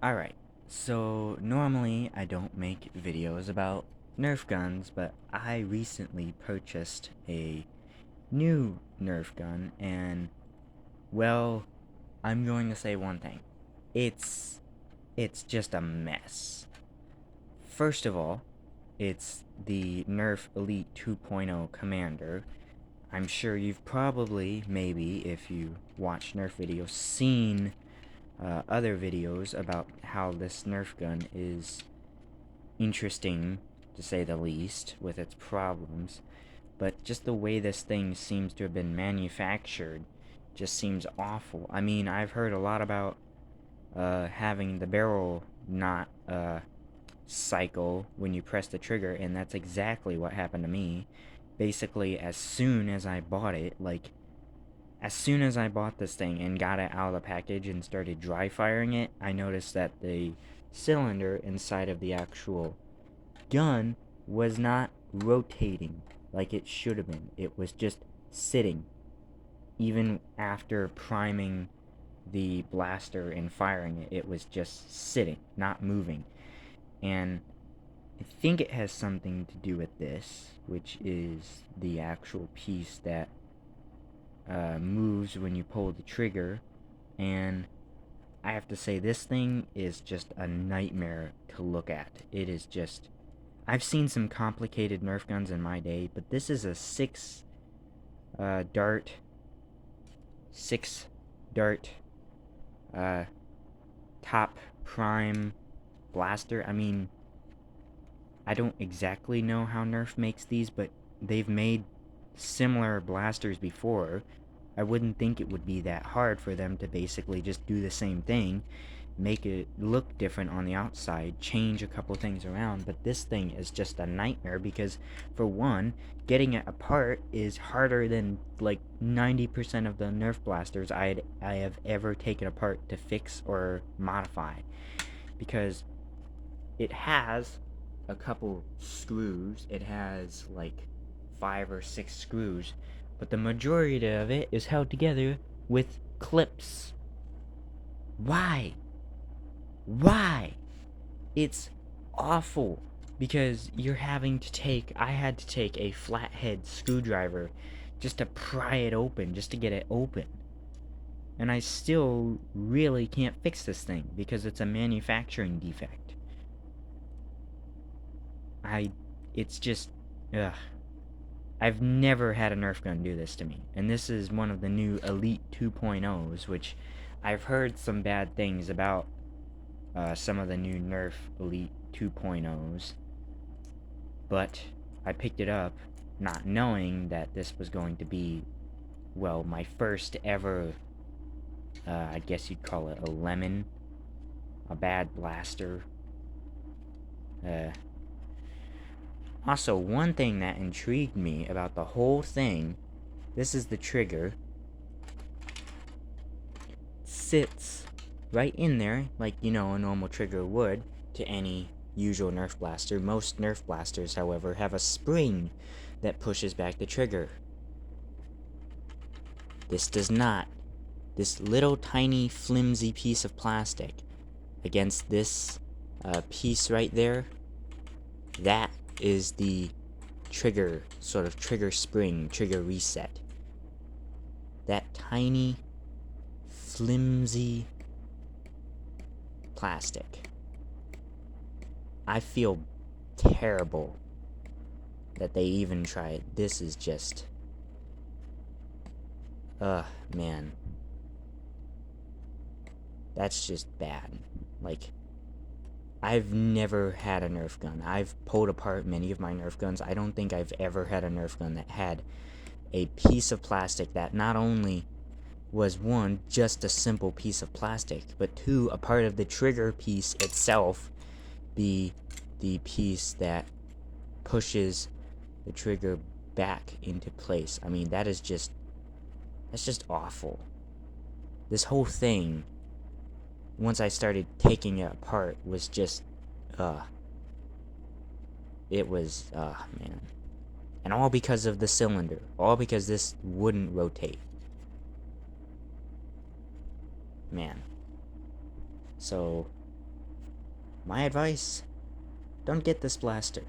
Alright, so normally I don't make videos about Nerf guns, but I recently purchased a new Nerf gun, and, well, I'm going to say one thing. It's just a mess. First of all, it's the Nerf Elite 2.0 Commander. I'm sure you've probably, maybe, if you watch Nerf videos, seen other videos about how this Nerf gun is interesting, to say the least, with its problems. But just the way this thing seems to have been manufactured just seems awful. I mean, I've heard a lot about having the barrel not cycle when you press the trigger, and that's exactly what happened to me. Basically, as soon as I bought it, as soon as I bought this thing and got it out of the package and started dry firing it, I noticed that the cylinder inside of the actual gun was not rotating like it should have been. It was just sitting, even after priming the blaster and firing it. It was just sitting, not moving. And I think it has something to do with this, which is the actual piece that moves when you pull the trigger. And I have to say, this thing is just a nightmare to look at. It is just... I've seen some complicated Nerf guns in my day, but this is a 6 dart top prime blaster. I mean, I don't exactly know how Nerf makes these, but they've made similar blasters before. I wouldn't think it would be that hard for them to basically just do the same thing, make it look different on the outside, change a couple things around. But this thing is just a nightmare because, for one, getting it apart is harder than like 90% of the Nerf blasters I have ever taken apart to fix or modify, because it has a couple screws. It has like 5 or 6 screws, but the majority of it is held together with clips. Why? Why? It's awful, because you're having to take... I had to take a flathead screwdriver just to pry it open, just to get it open. And I still really can't fix this thing because it's a manufacturing defect. It's just, ugh. I've never had a Nerf gun do this to me, and this is one of the new Elite 2.0s, which I've heard some bad things about some of the new Nerf Elite 2.0s, but I picked it up not knowing that this was going to be, well, my first ever, I guess you'd call it a lemon, a bad blaster. Also, one thing that intrigued me about the whole thing, this is the trigger, sits right in there like, a normal trigger would to any usual Nerf blaster. Most Nerf blasters, however, have a spring that pushes back the trigger. This does not. This little tiny flimsy piece of plastic against this piece right there, that is the trigger spring, trigger reset. That tiny, flimsy plastic. I feel terrible that they even try it. This is just... man. That's just bad. Like, I've never had a Nerf gun. I've pulled apart many of my Nerf guns. I don't think I've ever had a Nerf gun that had a piece of plastic that not only was, one, just a simple piece of plastic, but two, a part of the trigger piece itself be the piece that pushes the trigger back into place. I mean, that's just awful. This whole thing, once I started taking it apart, was just, it was, man. And all because of the cylinder. All because this wouldn't rotate. Man. So, my advice, don't get this blaster.